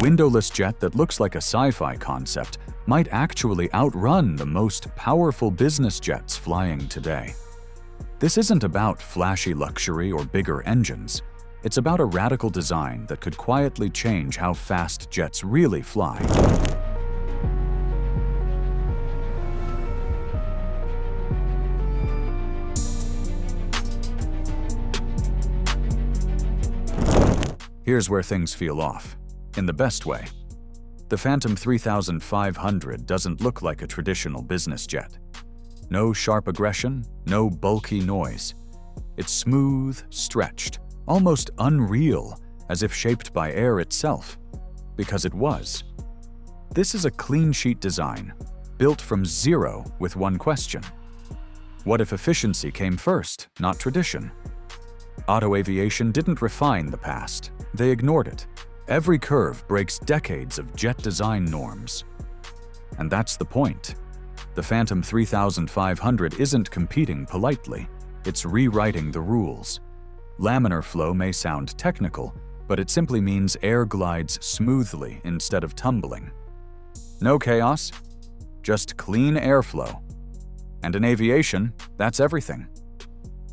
windowless jet that looks like a sci-fi concept might actually outrun the most powerful business jets flying today. This isn't about flashy luxury or bigger engines. It's about a radical design that could quietly change how fast jets really fly. Here's where things feel off, in the best way. The Phantom 3500 doesn't look like a traditional business jet. No sharp aggression, no bulky noise. It's smooth, stretched, almost unreal, as if shaped by air itself. Because it was. This is a clean sheet design, built from zero with one question. What if efficiency came first, not tradition? Otto Aviation didn't refine the past. They ignored it. Every curve breaks decades of jet design norms. And that's the point. The Phantom 3500 isn't competing politely. It's rewriting the rules. Laminar flow may sound technical, but it simply means air glides smoothly instead of tumbling. No chaos, just clean airflow. And in aviation, that's everything.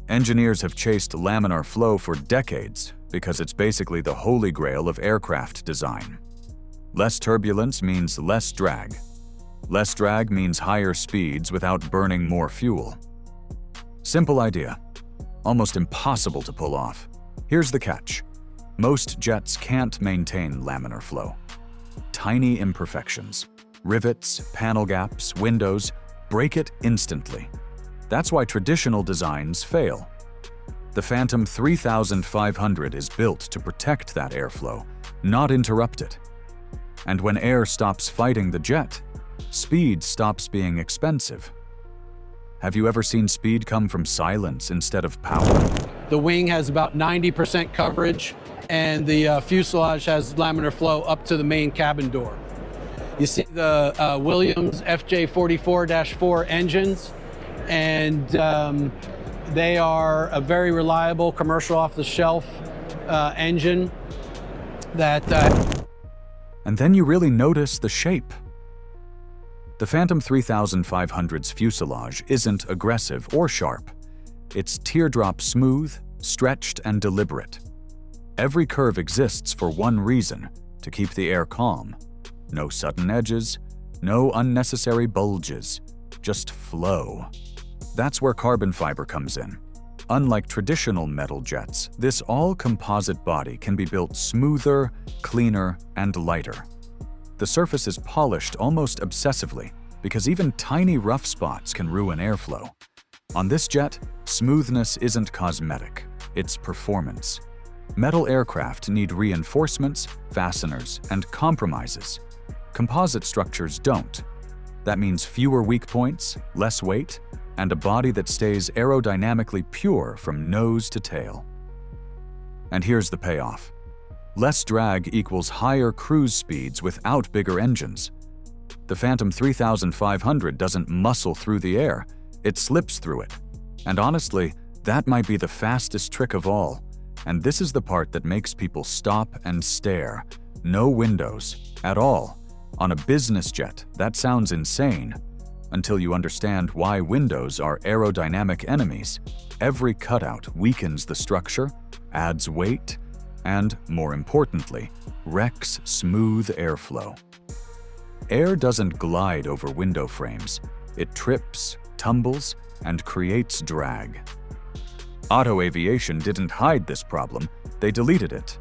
Engineers have chased laminar flow for decades because it's basically the holy grail of aircraft design. Less turbulence means less drag. Less drag means higher speeds without burning more fuel. Simple idea, almost impossible to pull off. Here's the catch. Most jets can't maintain laminar flow. Tiny imperfections, rivets, panel gaps, windows, break it instantly. That's why traditional designs fail. The Phantom 3500 is built to protect that airflow, not interrupt it. And when air stops fighting the jet, speed stops being expensive. Have you ever seen speed come from silence instead of power? The wing has about 90% coverage, and the fuselage has laminar flow up to the main cabin door. You see the Williams FJ44-4 engines, and they are a very reliable commercial off-the-shelf engine that... And then you really notice the shape. The Phantom 3500's fuselage isn't aggressive or sharp. It's teardrop smooth, stretched, and deliberate. Every curve exists for one reason, to keep the air calm. No sudden edges, no unnecessary bulges, just flow. That's where carbon fiber comes in. Unlike traditional metal jets, this all-composite body can be built smoother, cleaner, and lighter. The surface is polished almost obsessively because even tiny rough spots can ruin airflow. On this jet, smoothness isn't cosmetic, it's performance. Metal aircraft need reinforcements, fasteners, and compromises. Composite structures don't. That means fewer weak points, less weight, and a body that stays aerodynamically pure from nose to tail. And here's the payoff. Less drag equals higher cruise speeds without bigger engines. The Phantom 3500 doesn't muscle through the air, it slips through it. And honestly, that might be the fastest trick of all. And this is the part that makes people stop and stare. No windows, at all. On a business jet, that sounds insane. Until you understand why windows are aerodynamic enemies. Every cutout weakens the structure, adds weight, and, more importantly, wrecks smooth airflow. Air doesn't glide over window frames. It trips, tumbles, and creates drag. Otto Aviation didn't hide this problem, they deleted it.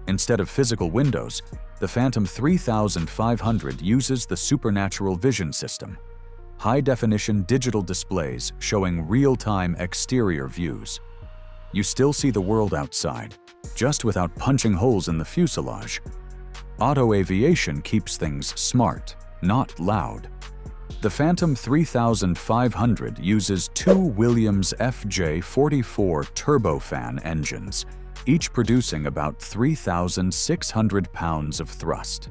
Instead of physical windows, the Phantom 3500 uses the Supernatural Vision System. High-definition digital displays showing real-time exterior views. You still see the world outside, just without punching holes in the fuselage. Otto Aviation keeps things smart, not loud. The Phantom 3500 uses two Williams FJ44 turbofan engines, each producing about 3,600 pounds of thrust.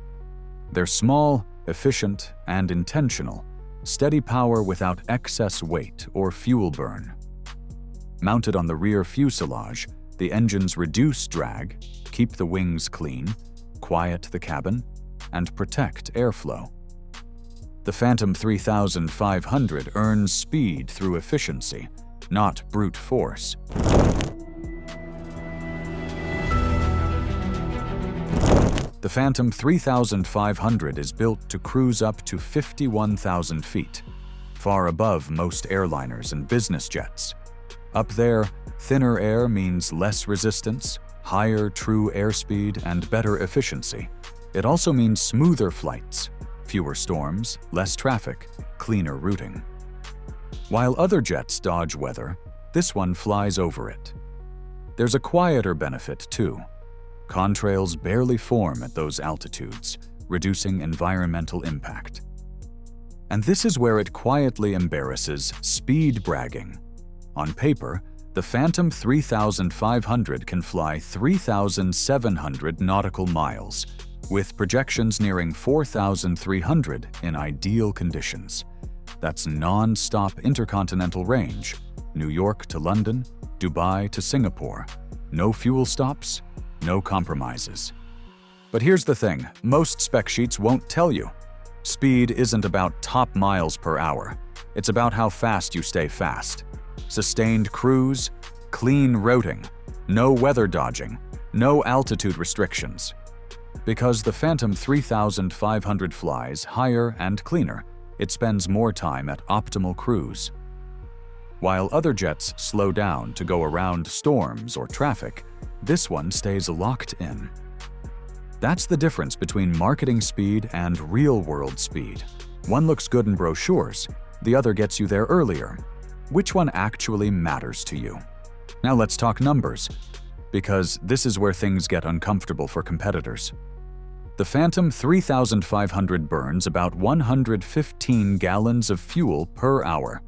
They're small, efficient, and intentional. Steady power without excess weight or fuel burn. Mounted on the rear fuselage, the engines reduce drag, keep the wings clean, quiet the cabin, and protect airflow. The Phantom 3500 earns speed through efficiency, not brute force. The Phantom 3500 is built to cruise up to 51,000 feet, far above most airliners and business jets. Up there, thinner air means less resistance, higher true airspeed, and better efficiency. It also means smoother flights, fewer storms, less traffic, cleaner routing. While other jets dodge weather, this one flies over it. There's a quieter benefit, too. Contrails barely form at those altitudes, reducing environmental impact. And this is where it quietly embarrasses speed bragging. On paper, the Phantom 3500 can fly 3,700 nautical miles, with projections nearing 4,300 in ideal conditions. That's non-stop intercontinental range, New York to London, Dubai to Singapore. No fuel stops, no compromises. But here's the thing, most spec sheets won't tell you. Speed isn't about top miles per hour. It's about how fast you stay fast. Sustained cruise, clean routing, no weather dodging, no altitude restrictions. Because the Phantom 3500 flies higher and cleaner, it spends more time at optimal cruise. While other jets slow down to go around storms or traffic, this one stays locked in. That's the difference between marketing speed and real-world speed. One looks good in brochures, the other gets you there earlier. Which one actually matters to you? Now let's talk numbers, because this is where things get uncomfortable for competitors. The Phantom 3500 burns about 115 gallons of fuel per hour.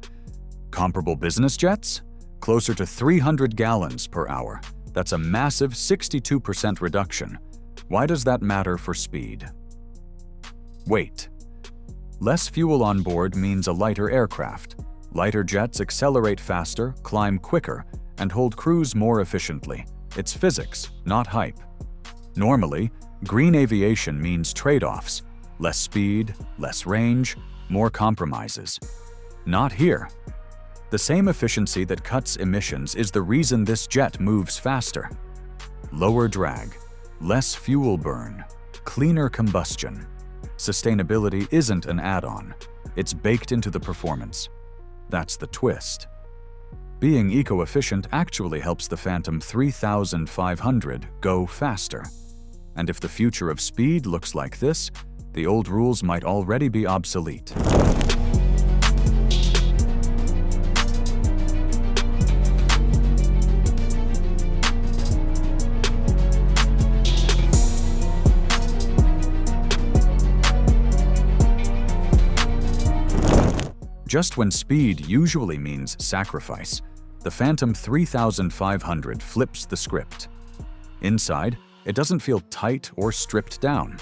Comparable business jets? Closer to 300 gallons per hour. That's a massive 62% reduction. Why does that matter for speed? Weight. Less fuel on board means a lighter aircraft. Lighter jets accelerate faster, climb quicker, and hold cruise more efficiently. It's physics, not hype. Normally, green aviation means trade-offs. Less speed, less range, more compromises. Not here. The same efficiency that cuts emissions is the reason this jet moves faster. Lower drag, less fuel burn, cleaner combustion. Sustainability isn't an add-on. It's baked into the performance. That's the twist. Being eco-efficient actually helps the Phantom 3500 go faster. And if the future of speed looks like this, the old rules might already be obsolete. Just when speed usually means sacrifice, the Phantom 3500 flips the script. Inside, it doesn't feel tight or stripped down.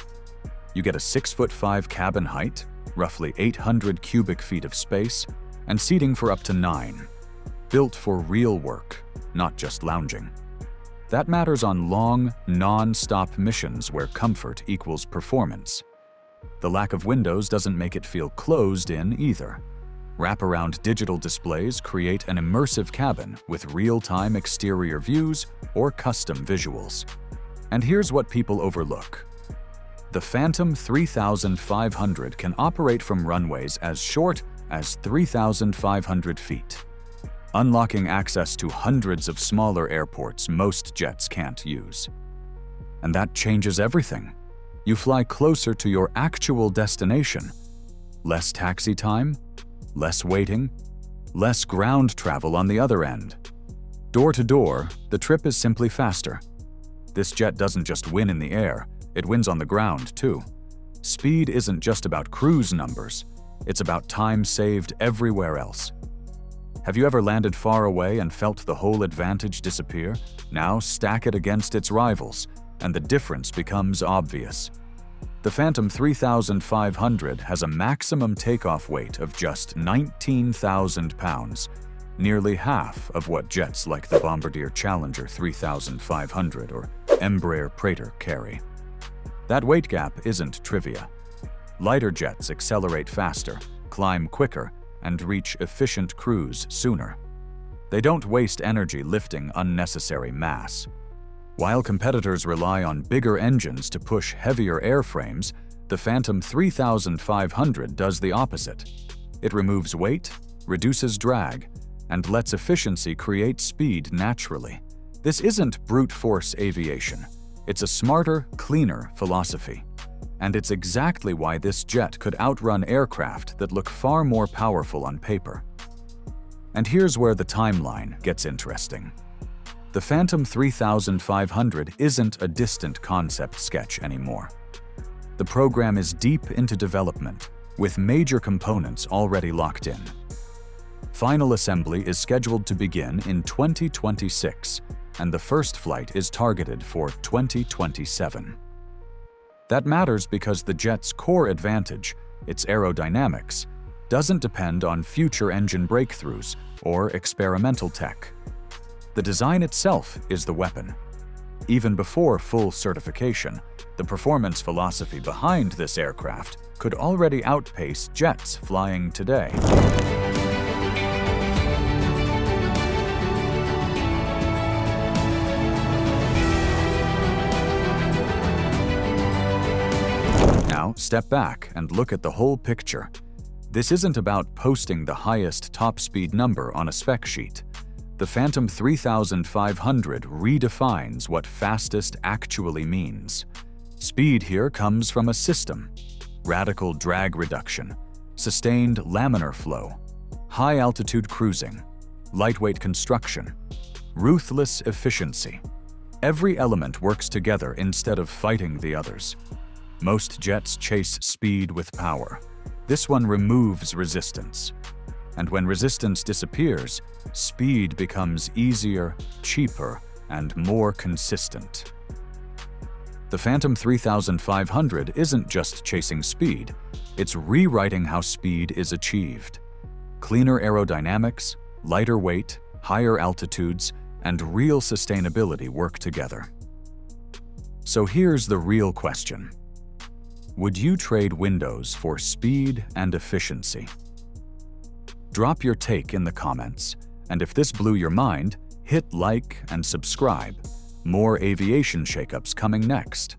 You get a 6'5" cabin height, roughly 800 cubic feet of space, and seating for up to 9. Built for real work, not just lounging. That matters on long, non-stop missions where comfort equals performance. The lack of windows doesn't make it feel closed in either. Wraparound digital displays create an immersive cabin with real-time exterior views or custom visuals. And here's what people overlook. The Phantom 3500 can operate from runways as short as 3,500 feet, unlocking access to hundreds of smaller airports most jets can't use. And that changes everything. You fly closer to your actual destination. Less taxi time, less waiting, less ground travel on the other end. Door to door, the trip is simply faster. This jet doesn't just win in the air, it wins on the ground too. Speed isn't just about cruise numbers, it's about time saved everywhere else. Have you ever landed far away and felt the whole advantage disappear? Now stack it against its rivals, and the difference becomes obvious. The Phantom 3500 has a maximum takeoff weight of just 19,000 pounds, nearly half of what jets like the Bombardier Challenger 3500 or Embraer Praetor carry. That weight gap isn't trivia. Lighter jets accelerate faster, climb quicker, and reach efficient cruise sooner. They don't waste energy lifting unnecessary mass. While competitors rely on bigger engines to push heavier airframes, the Phantom 3500 does the opposite. It removes weight, reduces drag, and lets efficiency create speed naturally. This isn't brute force aviation. It's a smarter, cleaner philosophy. And it's exactly why this jet could outrun aircraft that look far more powerful on paper. And here's where the timeline gets interesting. The Phantom 3500 isn't a distant concept sketch anymore. The program is deep into development, with major components already locked in. Final assembly is scheduled to begin in 2026, and the first flight is targeted for 2027. That matters because the jet's core advantage, its aerodynamics, doesn't depend on future engine breakthroughs or experimental tech. The design itself is the weapon. Even before full certification, the performance philosophy behind this aircraft could already outpace jets flying today. Now, step back and look at the whole picture. This isn't about posting the highest top speed number on a spec sheet. The Phantom 3500 redefines what fastest actually means. Speed here comes from a system: radical drag reduction, sustained laminar flow, high-altitude cruising, lightweight construction, ruthless efficiency. Every element works together instead of fighting the others. Most jets chase speed with power. This one removes resistance. And when resistance disappears, speed becomes easier, cheaper, and more consistent. The Phantom 3500 isn't just chasing speed, it's rewriting how speed is achieved. Cleaner aerodynamics, lighter weight, higher altitudes, and real sustainability work together. So here's the real question. Would you trade Windows for speed and efficiency? Drop your take in the comments, and if this blew your mind, hit like and subscribe. More aviation shakeups coming next.